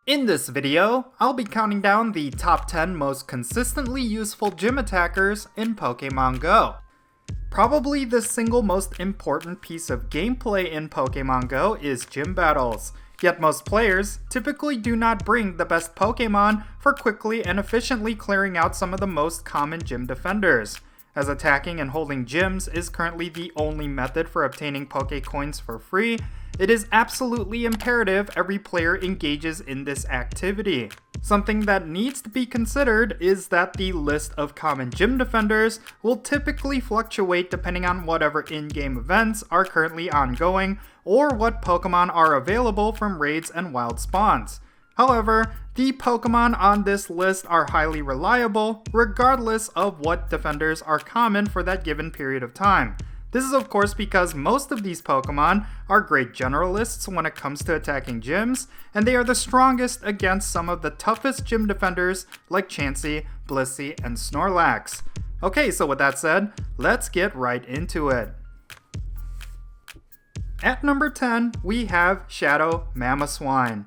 In this video, I'll be counting down the top 10 most consistently useful gym attackers in Pokemon GO. Probably the single most important piece of gameplay in Pokemon GO is gym battles, yet most players typically do not bring the best Pokemon for quickly and efficiently clearing out some of the most common gym defenders, as attacking and holding gyms is currently the only method for obtaining Pokécoins for free. It is absolutely imperative every player engages in this activity. Something that needs to be considered is that the list of common gym defenders will typically fluctuate depending on whatever in-game events are currently ongoing or what Pokemon are available from raids and wild spawns. However, the Pokemon on this list are highly reliable regardless of what defenders are common for that given period of time. This is of course because most of these Pokemon are great generalists when it comes to attacking gyms, and they are the strongest against some of the toughest gym defenders like Chansey, Blissey, and Snorlax. Okay, so with that said, let's get right into it. At number 10, we have Shadow Mamoswine.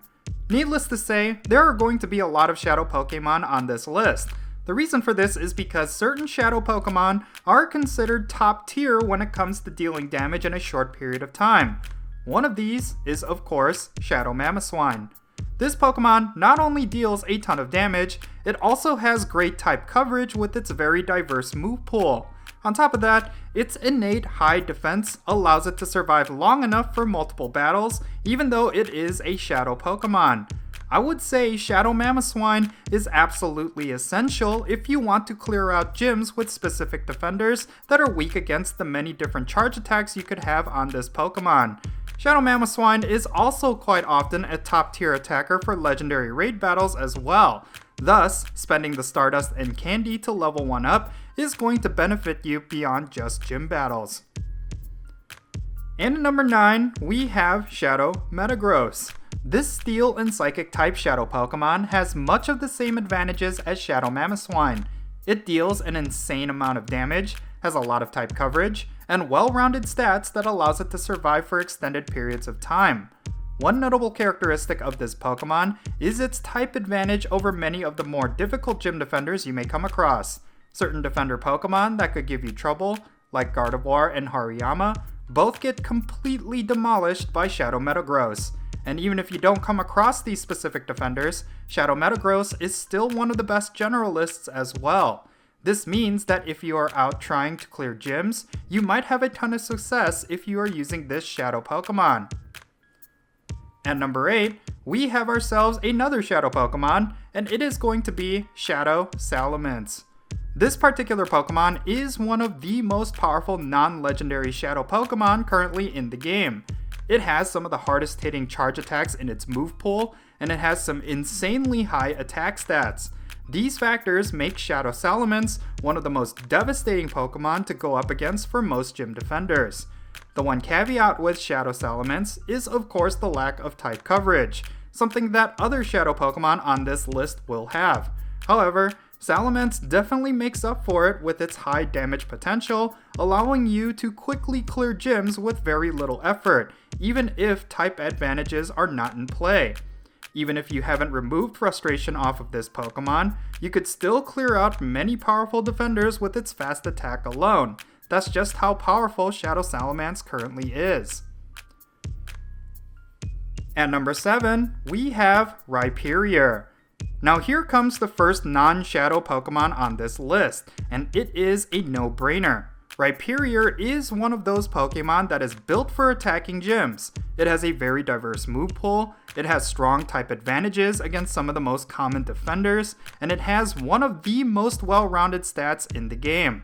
Needless to say, there are going to be a lot of Shadow Pokemon on this list. The reason for this is because certain Shadow Pokemon are considered top tier when it comes to dealing damage in a short period of time. One of these is, of course, Shadow Mamoswine. This Pokemon not only deals a ton of damage, it also has great type coverage with its very diverse move pool. On top of that, its innate high defense allows it to survive long enough for multiple battles, even though it is a Shadow Pokemon. I would say Shadow Mamoswine is absolutely essential if you want to clear out gyms with specific defenders that are weak against the many different charge attacks you could have on this Pokemon. Shadow Mamoswine is also quite often a top tier attacker for legendary raid battles as well. Thus, spending the Stardust and Candy to level 1 up is going to benefit you beyond just gym battles. And at number 9, we have Shadow Metagross. This Steel and Psychic type Shadow Pokemon has much of the same advantages as Shadow Mamoswine. It deals an insane amount of damage, has a lot of type coverage, and well-rounded stats that allows it to survive for extended periods of time. One notable characteristic of this Pokemon is its type advantage over many of the more difficult gym defenders you may come across. Certain defender Pokemon that could give you trouble, like Gardevoir and Hariyama, both get completely demolished by Shadow Metagross. And even if you don't come across these specific defenders, Shadow Metagross is still one of the best generalists as well. This means that if you are out trying to clear gyms, you might have a ton of success if you are using this Shadow Pokemon. At number 8, we have ourselves another Shadow Pokemon, and it is going to be Shadow Salamence. This particular Pokemon is one of the most powerful non-legendary Shadow Pokemon currently in the game. It has some of the hardest hitting charge attacks in its move pool, and it has some insanely high attack stats. These factors make Shadow Salamence one of the most devastating Pokemon to go up against for most gym defenders. The one caveat with Shadow Salamence is of course the lack of type coverage, something that other Shadow Pokemon on this list will have. However, Salamence definitely makes up for it with its high damage potential, allowing you to quickly clear gyms with very little effort, even if type advantages are not in play. Even if you haven't removed frustration off of this Pokemon, you could still clear out many powerful defenders with its fast attack alone. That's just how powerful Shadow Salamence currently is. At number 7, we have Rhyperior. Now here comes the first non-Shadow Pokemon on this list, and it is a no-brainer. Rhyperior is one of those Pokemon that is built for attacking gyms. It has a very diverse move pool, it has strong type advantages against some of the most common defenders, and it has one of the most well-rounded stats in the game.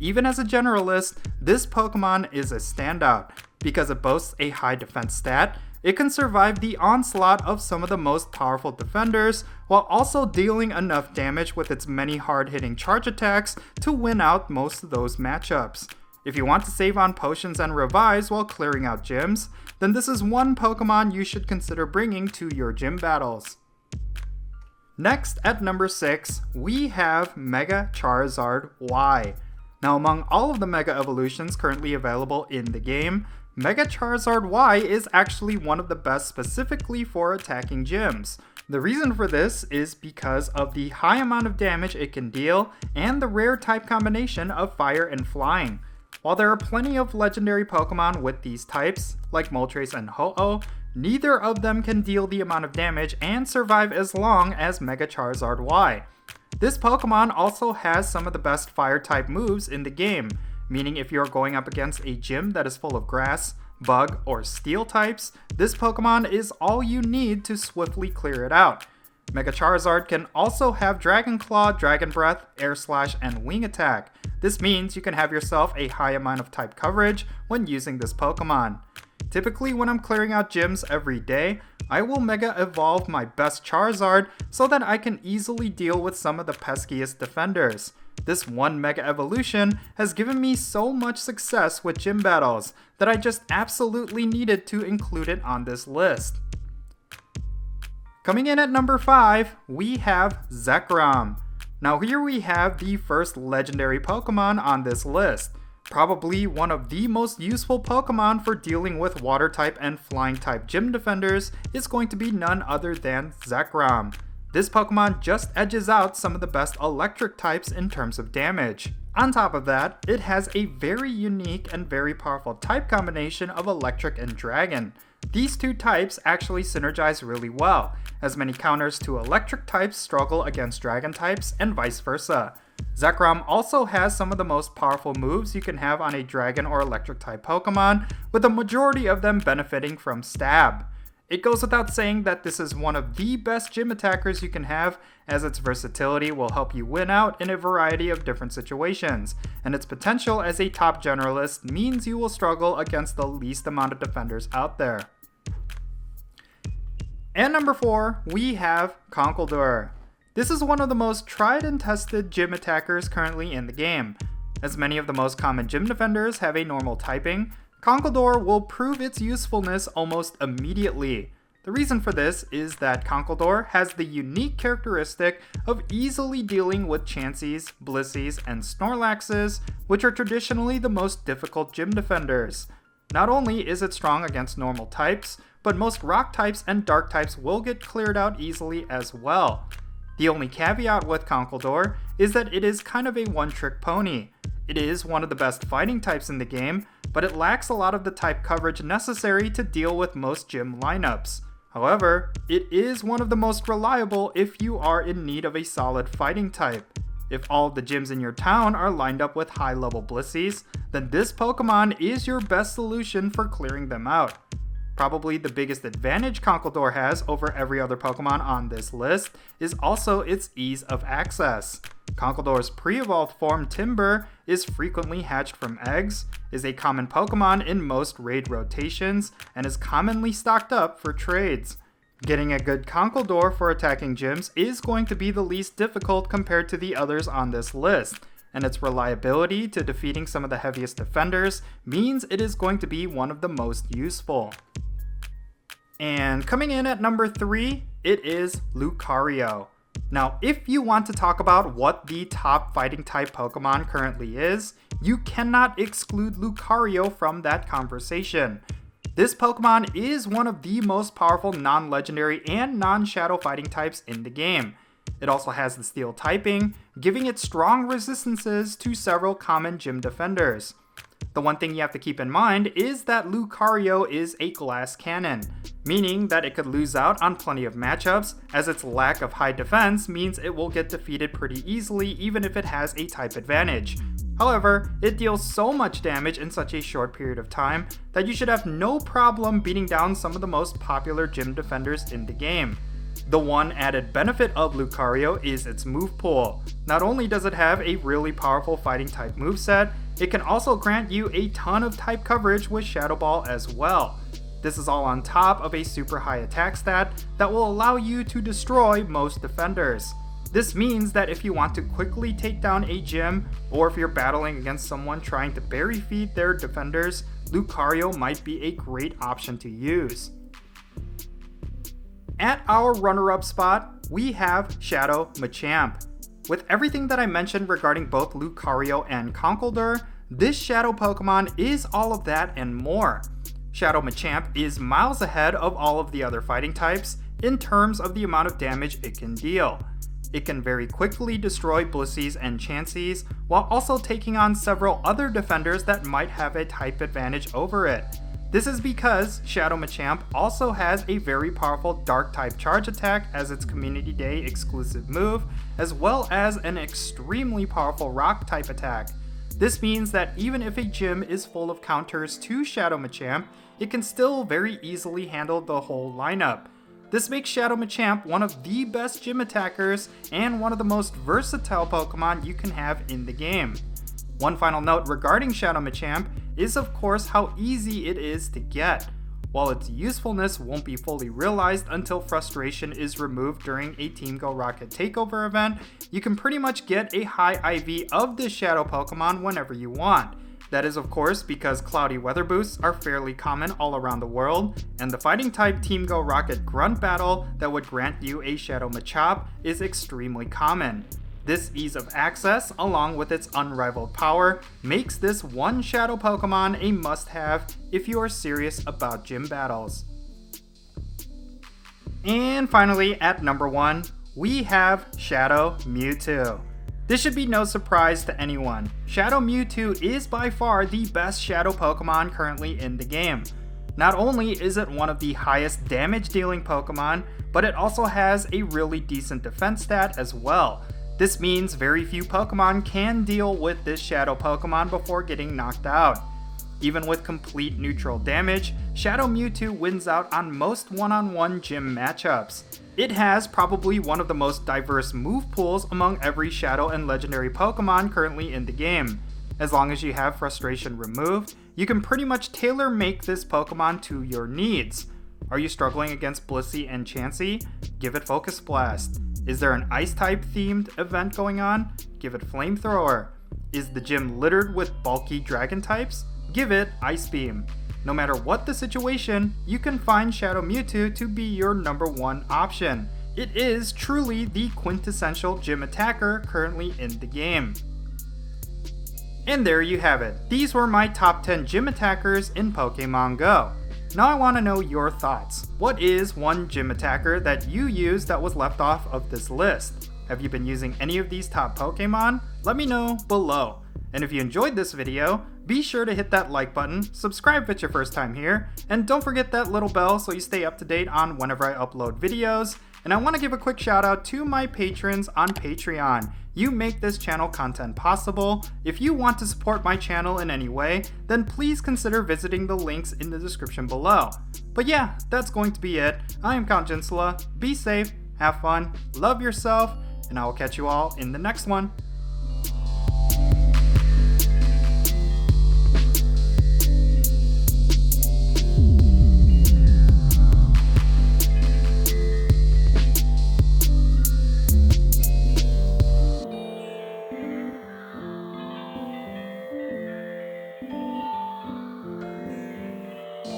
Even as a generalist, this Pokemon is a standout. Because it boasts a high defense stat, it can survive the onslaught of some of the most powerful defenders, while also dealing enough damage with its many hard-hitting charge attacks to win out most of those matchups. If you want to save on potions and revives while clearing out gyms, then this is one Pokemon you should consider bringing to your gym battles. Next, at number 6, we have Mega Charizard Y. Now among all of the Mega Evolutions currently available in the game, Mega Charizard Y is actually one of the best specifically for attacking gyms. The reason for this is because of the high amount of damage it can deal and the rare type combination of fire and flying. While there are plenty of legendary Pokemon with these types, like Moltres and Ho-Oh, neither of them can deal the amount of damage and survive as long as Mega Charizard Y. This Pokemon also has some of the best fire type moves in the game, meaning if you're going up against a gym that is full of grass, bug, or steel types, this Pokemon is all you need to swiftly clear it out. Mega Charizard can also have Dragon Claw, Dragon Breath, Air Slash, and Wing Attack. This means you can have yourself a high amount of type coverage when using this Pokemon. Typically when I'm clearing out gyms every day, I will Mega Evolve my best Charizard so that I can easily deal with some of the peskiest defenders. This one Mega Evolution has given me so much success with gym battles that I just absolutely needed to include it on this list. Coming in at number 5, we have Zekrom. Now here we have the first legendary Pokemon on this list. Probably one of the most useful Pokemon for dealing with water type and flying type gym defenders is going to be none other than Zekrom. This Pokemon just edges out some of the best electric types in terms of damage. On top of that, it has a very unique and very powerful type combination of electric and dragon. These two types actually synergize really well, as many counters to electric types struggle against dragon types and vice versa. Zekrom also has some of the most powerful moves you can have on a dragon or electric type Pokemon, with the majority of them benefiting from Stab. It goes without saying that this is one of the best gym attackers you can have, as its versatility will help you win out in a variety of different situations, and its potential as a top generalist means you will struggle against the least amount of defenders out there. And number 4, we have Conkeldurr. This is one of the most tried and tested gym attackers currently in the game. As many of the most common gym defenders have a normal typing, Conkeldurr will prove its usefulness almost immediately. The reason for this is that Conkeldurr has the unique characteristic of easily dealing with Chanseys, Blisseys, and Snorlaxes, which are traditionally the most difficult gym defenders. Not only is it strong against normal types, but most rock types and dark types will get cleared out easily as well. The only caveat with Conkeldurr is that it is kind of a one-trick pony. It is one of the best fighting types in the game, but it lacks a lot of the type coverage necessary to deal with most gym lineups. However, it is one of the most reliable if you are in need of a solid fighting type. If all of the gyms in your town are lined up with high-level Blisseys, then this Pokemon is your best solution for clearing them out. Probably the biggest advantage Conkeldurr has over every other Pokemon on this list is also its ease of access. Conkeldurr's pre-evolved form Timburr is frequently hatched from eggs, is a common Pokemon in most raid rotations, and is commonly stocked up for trades. Getting a good Conkeldurr for attacking gyms is going to be the least difficult compared to the others on this list, and its reliability to defeating some of the heaviest defenders means it is going to be one of the most useful. And coming in at number 3, it is Lucario. Now, if you want to talk about what the top fighting type Pokemon currently is, you cannot exclude Lucario from that conversation. This Pokemon is one of the most powerful non-legendary and non-shadow fighting types in the game. It also has the steel typing, giving it strong resistances to several common gym defenders. The one thing you have to keep in mind is that Lucario is a glass cannon, meaning that it could lose out on plenty of matchups, as its lack of high defense means it will get defeated pretty easily even if it has a type advantage. However, it deals so much damage in such a short period of time that you should have no problem beating down some of the most popular gym defenders in the game. The one added benefit of Lucario is its move pool. Not only does it have a really powerful fighting type moveset, it can also grant you a ton of type coverage with Shadow Ball as well. This is all on top of a super high attack stat that will allow you to destroy most defenders. This means that if you want to quickly take down a gym, or if you're battling against someone trying to berry feed their defenders, Lucario might be a great option to use. At our runner-up spot, we have Shadow Machamp. With everything that I mentioned regarding both Lucario and Conkeldurr, this Shadow Pokemon is all of that and more. Shadow Machamp is miles ahead of all of the other fighting types, in terms of the amount of damage it can deal. It can very quickly destroy Blisseys and Chanseys, while also taking on several other defenders that might have a type advantage over it. This is because Shadow Machamp also has a very powerful Dark-type charge attack as its Community Day exclusive move, as well as an extremely powerful Rock-type attack. This means that even if a gym is full of counters to Shadow Machamp, it can still very easily handle the whole lineup. This makes Shadow Machamp one of the best gym attackers and one of the most versatile Pokemon you can have in the game. One final note regarding Shadow Machamp is of course how easy it is to get. While its usefulness won't be fully realized until frustration is removed during a Team Go Rocket takeover event, you can pretty much get a high IV of this Shadow Pokemon whenever you want. That is of course because cloudy weather boosts are fairly common all around the world, and the fighting type Team Go Rocket Grunt battle that would grant you a Shadow Machop is extremely common. This ease of access, along with its unrivaled power, makes this one Shadow Pokemon a must-have if you are serious about gym battles. And finally, at number 1, we have Shadow Mewtwo. This should be no surprise to anyone. Shadow Mewtwo is by far the best Shadow Pokemon currently in the game. Not only is it one of the highest damage dealing Pokemon, but it also has a really decent defense stat as well. This means very few Pokemon can deal with this Shadow Pokemon before getting knocked out. Even with complete neutral damage, Shadow Mewtwo wins out on most one-on-one gym matchups. It has probably one of the most diverse move pools among every Shadow and Legendary Pokemon currently in the game. As long as you have frustration removed, you can pretty much tailor-make this Pokemon to your needs. Are you struggling against Blissey and Chansey? Give it Focus Blast. Is there an Ice-type themed event going on? Give it Flamethrower. Is the gym littered with bulky Dragon types? Give it Ice Beam. No matter what the situation, you can find Shadow Mewtwo to be your number 1 option. It is truly the quintessential gym attacker currently in the game. And there you have it. These were my top 10 gym attackers in Pokémon GO. Now I want to know your thoughts. What is one gym attacker that you use that was left off of this list? Have you been using any of these top Pokemon? Let me know below. And if you enjoyed this video, be sure to hit that like button, subscribe if it's your first time here, and don't forget that little bell so you stay up to date on whenever I upload videos. And I want to give a quick shout out to my patrons on Patreon. You make this channel content possible. If you want to support my channel in any way, then please consider visiting the links in the description below. But yeah, that's going to be it. I am Count Jinsula. Be safe, have fun, love yourself, and I will catch you all in the next one.